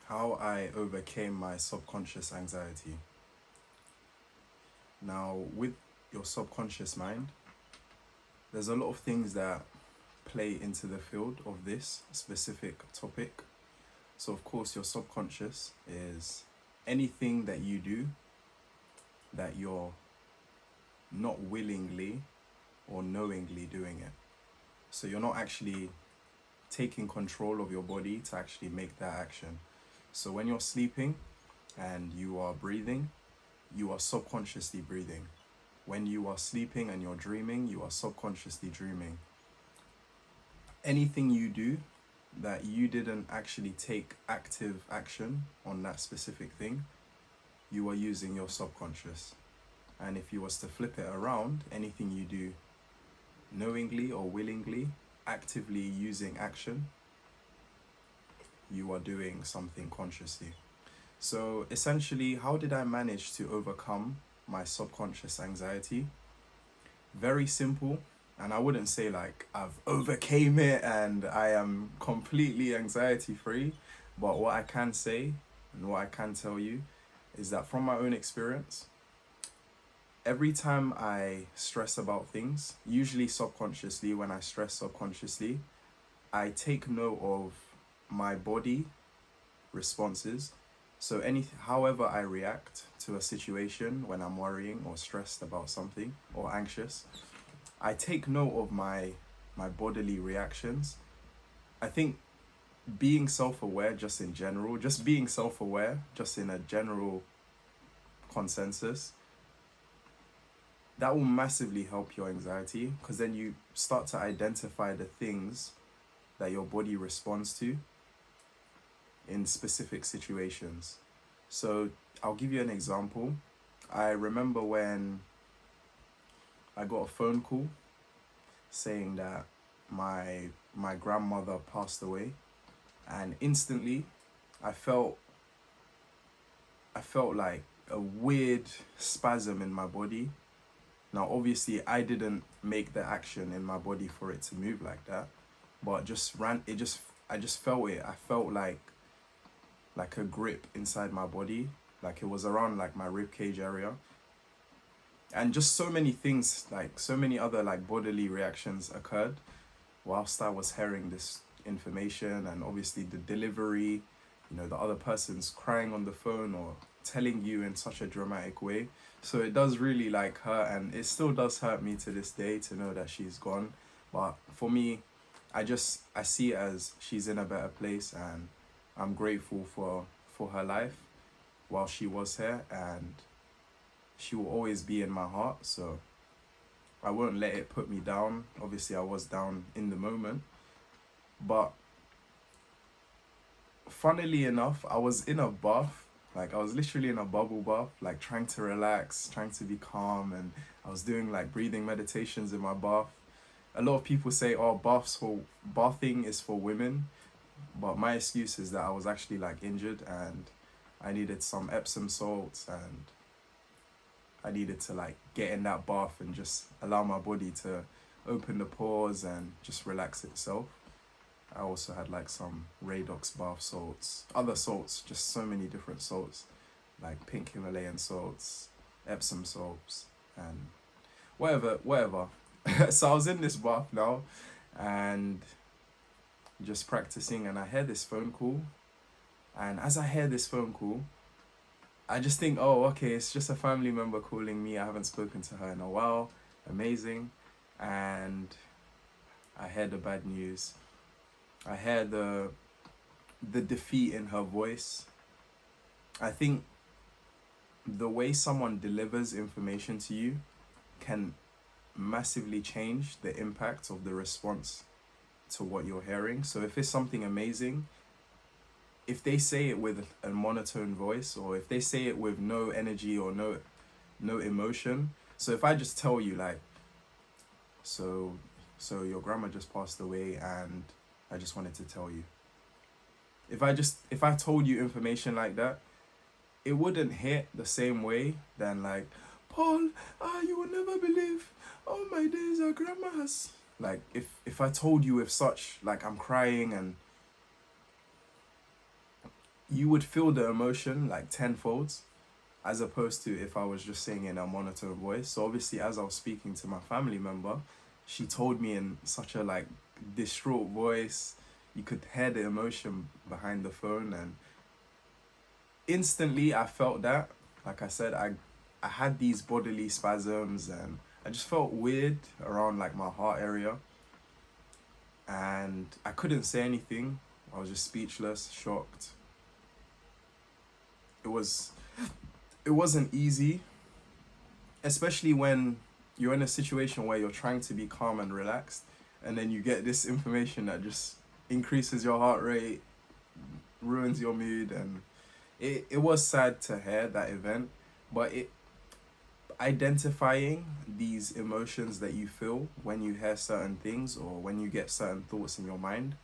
How I overcame my subconscious anxiety. Now, with your subconscious mind, there's a lot of things that play into the field of this specific topic. So, of course, your subconscious is anything that you do that you're not willingly or knowingly doing it. So, you're not actually taking control of your body to actually make that action. So, when you're sleeping and you are breathing, you are subconsciously breathing. When you are sleeping and you're dreaming, you are subconsciously dreaming. Anything you do that you didn't actually take active action on that specific thing, you are using your subconscious. And if you was to flip it around, anything you do knowingly or willingly, actively using action, you are doing something consciously. So essentially, how did I manage to overcome my subconscious anxiety? Very simple. And I wouldn't say like I've overcame it and I am completely anxiety free. But what I can say and what I can tell you is that from my own experience, every time I stress about things, usually subconsciously, when I stress subconsciously, I take note of my body responses. So however I react to a situation when I'm worrying or stressed about something or anxious, I take note of my bodily reactions. I think being self-aware just in general, just being self-aware, just in a general consensus, that will massively help your anxiety, because then you start to identify the things that your body responds to in specific situations. So I'll give you an example. I remember when I got a phone call saying that my grandmother passed away, and instantly I felt like a weird spasm in my body. Now obviously I didn't make the action in my body for it to move like that, but I just felt it. I felt like a grip inside my body, like it was around like my rib cage area. And just so many things, like so many other like bodily reactions occurred whilst I was hearing this information. And obviously the delivery, the other person's crying on the phone or telling you in such a dramatic way. So it does really like hurt, and it still does hurt me to this day to know that she's gone. But for me, I see it as she's in a better place, and I'm grateful for her life while she was here, and she will always be in my heart. So I won't let it put me down. Obviously I was down in the moment, but funnily enough, I was in a bath. Like I was literally in a bubble bath, like trying to relax, trying to be calm, and I was doing like breathing meditations in my bath. A lot of people say, oh, bathing is for women, but my excuse is that I was actually like injured and I needed some Epsom salts, and I needed to like get in that bath and just allow my body to open the pores and just relax itself. I also had like some Radox bath salts, other salts, just so many different salts, like pink Himalayan salts, Epsom salts, and whatever. So I was in this bath now and just practicing, and I hear this phone call. And as I hear this phone call, I just think, oh, okay, it's just a family member calling me. I haven't spoken to her in a while. Amazing. And I heard the bad news. I heard the defeat in her voice. I think the way someone delivers information to you can massively change the impact of the response to what you're hearing. So if it's something amazing, if they say it with a monotone voice, or if they say it with no energy or no emotion. So if I just tell you like, so your grandma just passed away and I just wanted to tell you. If I told you information like that, it wouldn't hit the same way than like, Paul, you will never believe, oh my days, our grandma has, like if I told you with such, like I'm crying and you would feel the emotion like tenfold, as opposed to if I was just saying in a monotone voice. So obviously, as I was speaking to my family member, she told me in such a like distraught voice. You could hear the emotion behind the phone, and instantly I felt that. Like I said, I had these bodily spasms, and I just felt weird around like my heart area, and I couldn't say anything. I was just speechless, shocked. It was it wasn't easy, especially when you're in a situation where you're trying to be calm and relaxed, and then you get this information that just increases your heart rate, ruins your mood. And it was sad to hear that event, but it identifying these emotions that you feel when you hear certain things or when you get certain thoughts in your mind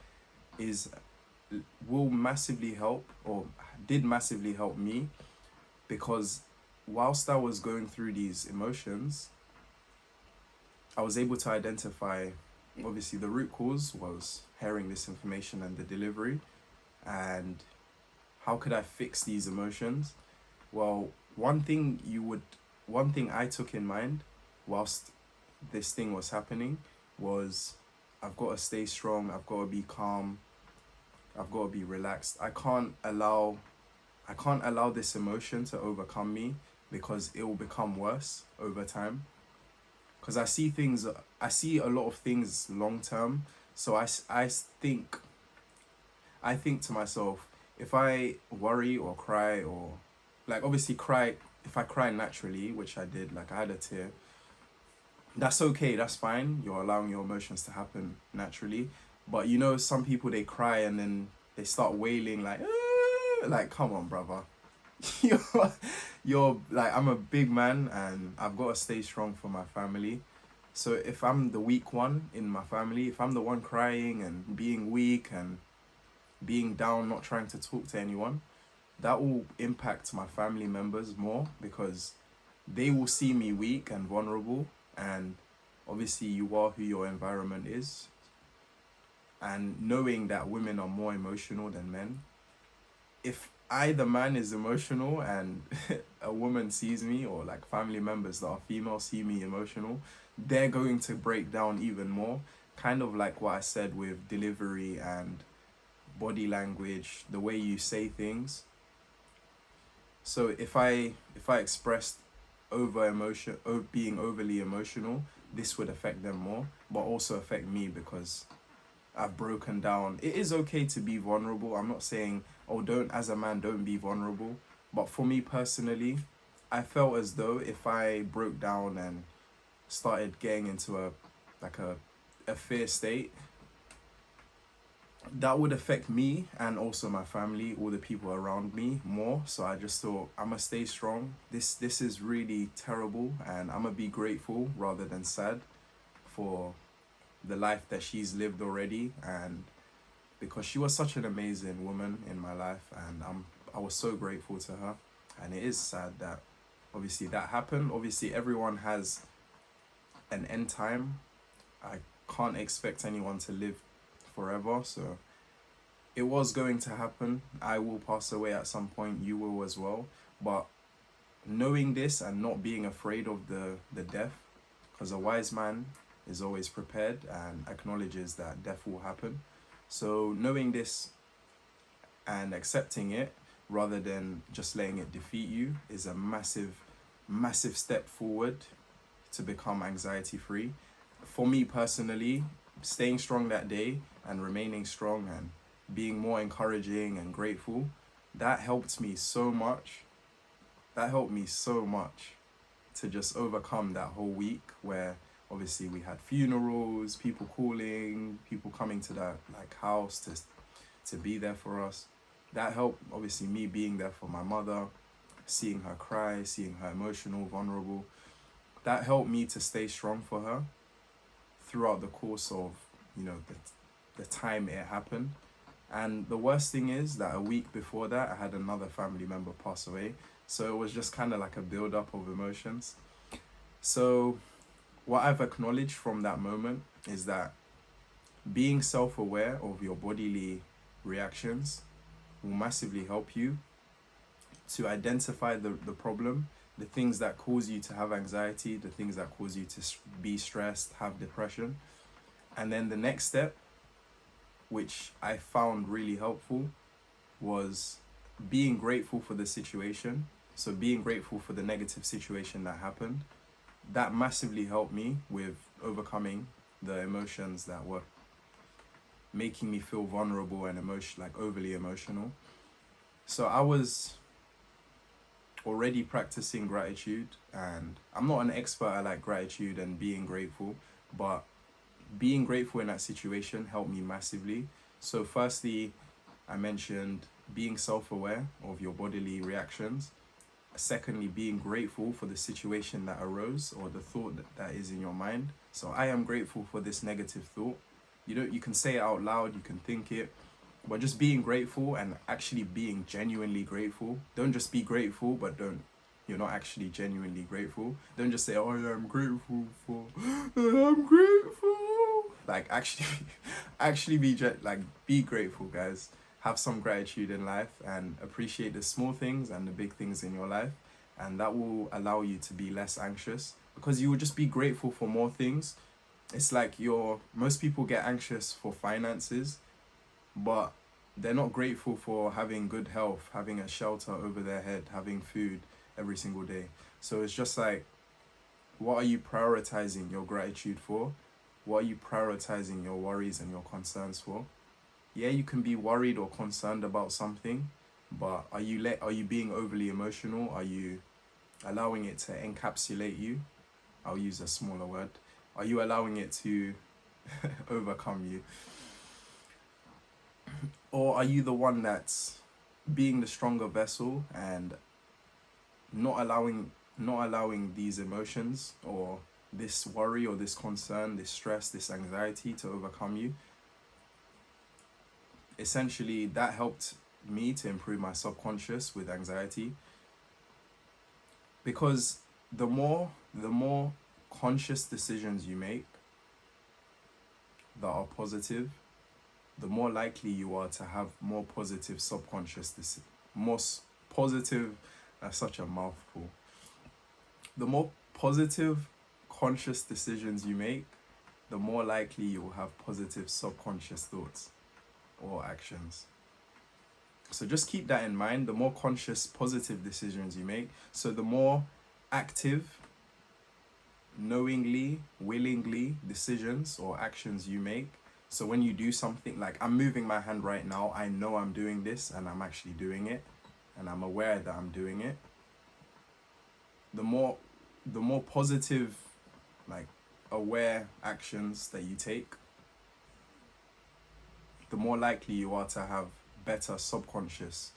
is will massively help, or did massively help me, because whilst I was going through these emotions, I was able to identify, obviously the root cause was hearing this information and the delivery, and how could I fix these emotions? Well, one thing I took in mind whilst this thing was happening was, I've got to stay strong, I've got to be calm, I've got to be relaxed. I can't allow this emotion to overcome me, because it will become worse over time. Because I see a lot of things long term. So I think to myself, if I worry or cry, or like obviously cry, if I cry naturally, which I did, like I had a tear, that's okay, that's fine. You're allowing your emotions to happen naturally. But you know, some people, they cry and then they start wailing like, "Ah," like come on, brother. you're, you're like, I'm a big man and I've got to stay strong for my family. So if I'm the weak one in my family, if I'm the one crying and being weak and being down, not trying to talk to anyone, that will impact my family members more, because they will see me weak and vulnerable. And obviously, you are who your environment is. And knowing that women are more emotional than men, if I, the man, is emotional and a woman sees me, or like family members that are female see me emotional, they're going to break down even more. Kind of like what I said with delivery and body language, the way you say things. So if I expressed being overly emotional, this would affect them more, but also affect me, because I've broken down. It is okay to be vulnerable. I'm not saying, oh, don't, as a man, don't be vulnerable. But for me personally, I felt as though if I broke down and started getting into like a fear state, that would affect me and also my family, all the people around me more. So I just thought, I'm gonna stay strong. This is really terrible, and I'm gonna be grateful rather than sad for the life that she's lived already, and because she was such an amazing woman in my life, and I was so grateful to her. And it is sad that obviously that happened. Obviously everyone has an end time. I can't expect anyone to live forever, so it was going to happen. I will pass away at some point, you will as well. But knowing this and not being afraid of the death, because a wise man is always prepared and acknowledges that death will happen. So knowing this and accepting it rather than just letting it defeat you is a massive step forward to become anxiety free. For me personally, staying strong that day and remaining strong and being more encouraging and grateful, that helped me so much. That helped me so much to just overcome that whole week, where obviously we had funerals, people calling, people coming to that like house to be there for us. That helped, obviously, me being there for my mother, seeing her cry, seeing her emotional, vulnerable. That helped me to stay strong for her throughout the course of, you know, the time it happened. And the worst thing is that a week before that, I had another family member pass away. So it was just kind of like a build up of emotions. So what I've acknowledged from that moment is that being self-aware of your bodily reactions will massively help you to identify the problem, the things that cause you to have anxiety, the things that cause you to be stressed, have depression. And then the next step, which I found really helpful, was being grateful for the situation. So being grateful for the negative situation that happened. That massively helped me with overcoming the emotions that were making me feel vulnerable and overly emotional. So I was already practicing gratitude, and I'm not an expert at like gratitude and being grateful, but being grateful in that situation helped me massively. So firstly, I mentioned being self-aware of your bodily reactions. Secondly, being grateful for the situation that arose or the thought that is in your mind. So I am grateful for this negative thought. You can say it out loud, you can think it, but just being grateful and actually being genuinely grateful. Don't just be grateful, but you're not actually genuinely grateful. Don't just say, oh yeah, I'm grateful for, I'm grateful. Like actually be grateful, guys. Have some gratitude in life and appreciate the small things and the big things in your life. And that will allow you to be less anxious, because you will just be grateful for more things. It's like most people get anxious for finances, but they're not grateful for having good health, having a shelter over their head, having food every single day. So it's just like, what are you prioritizing your gratitude for? What are you prioritizing your worries and your concerns for? Yeah, you can be worried or concerned about something, but are you being overly emotional? Are you allowing it to encapsulate you? I'll use a smaller word. Are you allowing it to overcome you? Or are you the one that's being the stronger vessel and not allowing these emotions or this worry or this concern, this stress, this anxiety to overcome you? Essentially, that helped me to improve my subconscious with anxiety, because the more conscious decisions you make that are positive, the more likely you are to have more positive subconscious positive, that's such a mouthful. The more positive conscious decisions you make, the more likely you will have positive subconscious thoughts or actions. So just keep that in mind. The more conscious positive decisions you make, so the more active, knowingly, willingly decisions or actions you make. So when you do something, like I'm moving my hand right now, I know I'm doing this and I'm actually doing it, and I'm aware that I'm doing it. The more positive, like aware actions that you take, the more likely you are to have better subconscious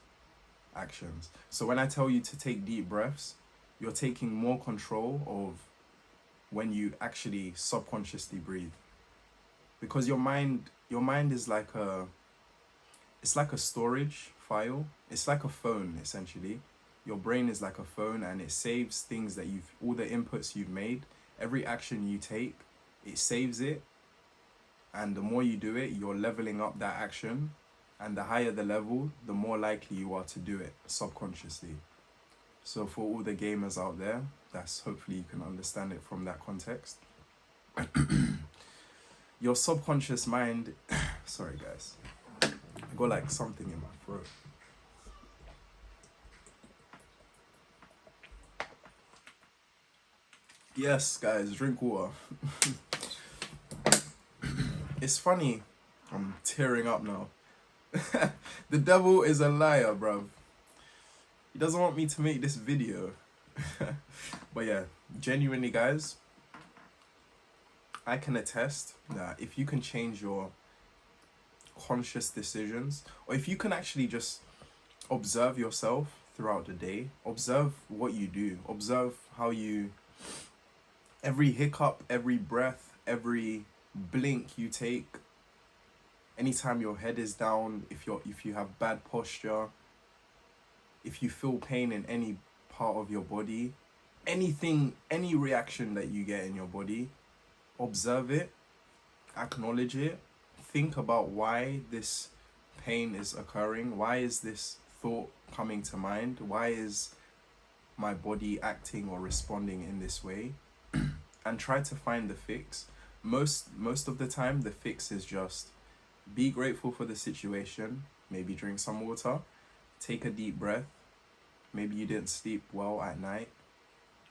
actions. So when I tell you to take deep breaths, you're taking more control of when you actually subconsciously breathe. Because your mind is like it's like a storage file. It's like a phone, essentially. Your brain is like a phone, and it saves things that all the inputs you've made, every action you take, it saves it. And the more you do it, you're leveling up that action. And the higher the level, the more likely you are to do it subconsciously. So for all the gamers out there, hopefully you can understand it from that context. Your subconscious mind, sorry guys, I got like something in my throat. Yes, guys, drink water. It's funny, I'm tearing up now. The devil is a liar, bruv. He doesn't want me to make this video. But yeah, genuinely, guys, I can attest that if you can change your conscious decisions, or if you can actually just observe yourself throughout the day, observe what you do, observe how you, every hiccup, every breath, every blink you take, anytime your head is down, if you have bad posture, if you feel pain in any part of your body, anything, any reaction that you get in your body, observe it, acknowledge it, think about why this pain is occurring? Why is this thought coming to mind? Why is my body acting or responding in this way? And try to find the fix. Most of the time, the fix is just be grateful for the situation. Maybe drink some water, take a deep breath. Maybe you didn't sleep well at night.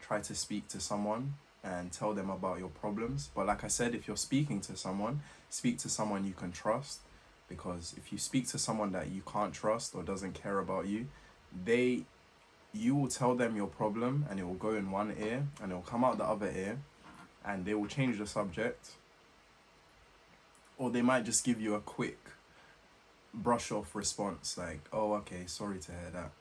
Try to speak to someone and tell them about your problems. But like I said, if you're speaking to someone, speak to someone you can trust. Because if you speak to someone that you can't trust or doesn't care about you, you will tell them your problem and it will go in one ear and it will come out the other ear, and they will change the subject, or they might just give you a quick brush off response like, oh, okay, sorry to hear that.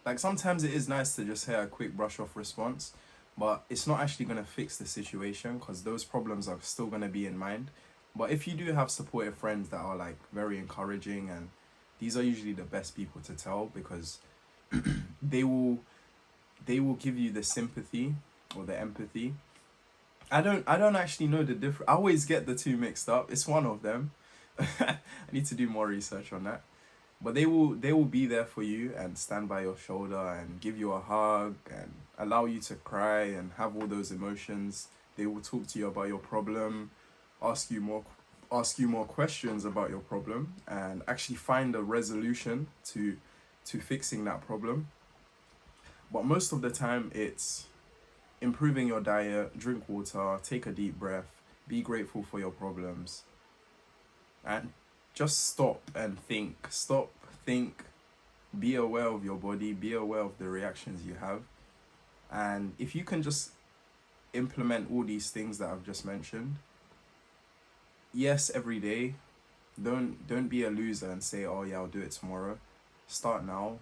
Like, sometimes it is nice to just hear a quick brush off response, but it's not actually going to fix the situation because those problems are still going to be in mind. But if you do have supportive friends that are like very encouraging, and these are usually the best people to tell, because they will give you the sympathy or the empathy. I don't actually know the difference. I always get the two mixed up. It's one of them. I need to do more research on that. But they will be there for you and stand by your shoulder and give you a hug and allow you to cry and have all those emotions. They will talk to you about your problem, ask you more questions about your problem, and actually find a resolution to fixing that problem. But most of the time it's improving your diet, drink water, take a deep breath, be grateful for your problems, and just stop and think. Be aware of your body, be aware of the reactions you have. And if you can just implement all these things that I've just mentioned, yes, every day, don't be a loser and say, oh yeah, I'll do it tomorrow. Start now.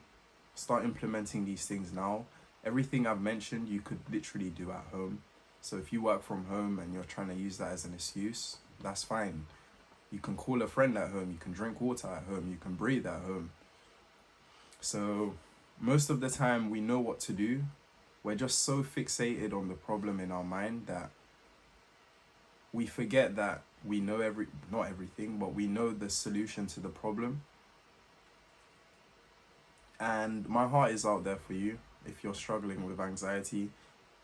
Start implementing these things now. Everything I've mentioned, you could literally do at home. So if you work from home and you're trying to use that as an excuse, that's fine. You can call a friend at home, you can drink water at home, you can breathe at home. So most of the time we know what to do. We're just so fixated on the problem in our mind that we forget that we know not everything, but we know the solution to the problem. And my heart is out there for you if you're struggling with anxiety.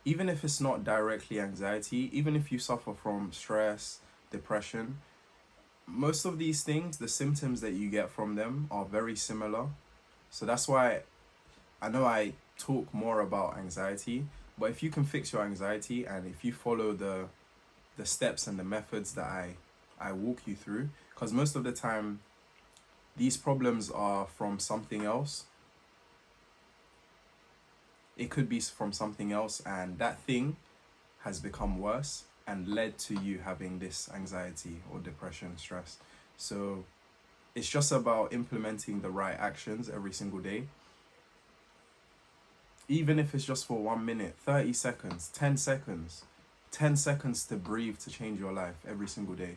Even if it's not directly anxiety, even if you suffer from stress, depression, most of these things, the symptoms that you get from them are very similar. So that's why I know I talk more about anxiety, but if you can fix your anxiety and if you follow the steps and the methods that I walk you through, because most of the time these problems are from something else. It could be from something else, and that thing has become worse and led to you having this anxiety or depression, stress. So it's just about implementing the right actions every single day. Even if it's just for 1 minute, 30 seconds, 10 seconds, 10 seconds to breathe to change your life every single day.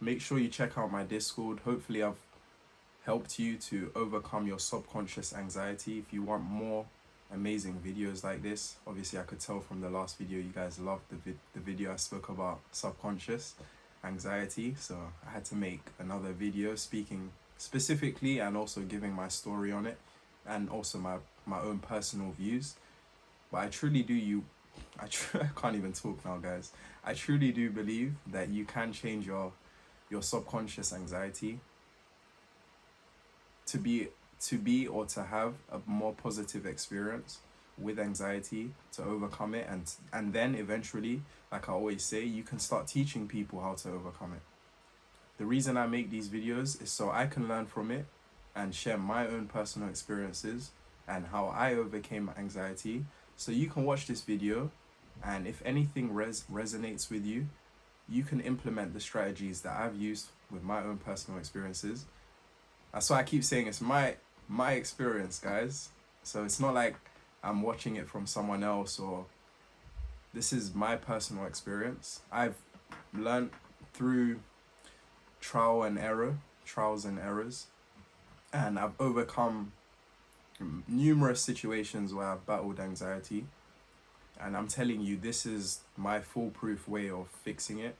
Make sure you check out my Discord. Hopefully I've helped you to overcome your subconscious anxiety. If you want more amazing videos like this, obviously I could tell from the last video you guys loved the video I spoke about subconscious anxiety, so I had to make another video speaking specifically and also giving my story on it, and also my own personal views. But I truly do I can't even talk now, guys. I truly do believe that you can change your subconscious anxiety to be or to have a more positive experience with anxiety, to overcome it, and then eventually, like I always say, you can start teaching people how to overcome it. The reason I make these videos is so I can learn from it and share my own personal experiences and how I overcame anxiety. So you can watch this video, and if anything resonates with you, you can implement the strategies that I've used with my own personal experiences. That's why I keep saying it's my experience, guys. So it's not like I'm watching it from someone else, or this is my personal experience. I've learned through trials and errors, and I've overcome numerous situations where I've battled anxiety. And I'm telling you, this is my foolproof way of fixing it.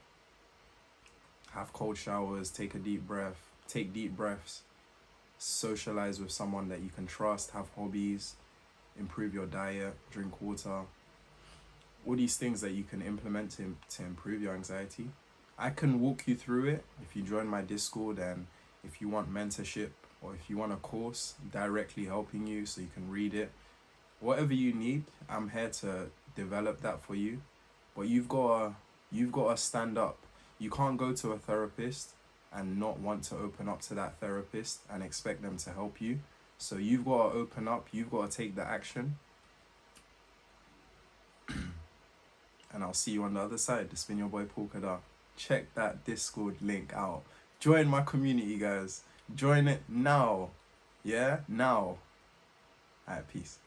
have cold showers, take deep breaths, socialize with someone that you can trust, have hobbies, improve your diet, drink water. All these things that you can implement to improve your anxiety. I can walk you through it if you join my Discord, and if you want mentorship or if you want a course directly helping you so you can read it. Whatever you need, I'm here to develop that for you. But you've got to stand up. You can't go to a therapist and not want to open up to that therapist and expect them to help you. So you've got to open up, you've got to take the action. And I'll see you on the other side. It's been your boy Paul Khadar. Check that Discord link out. Join my community, guys. Join it now. Yeah, now. Alright, peace.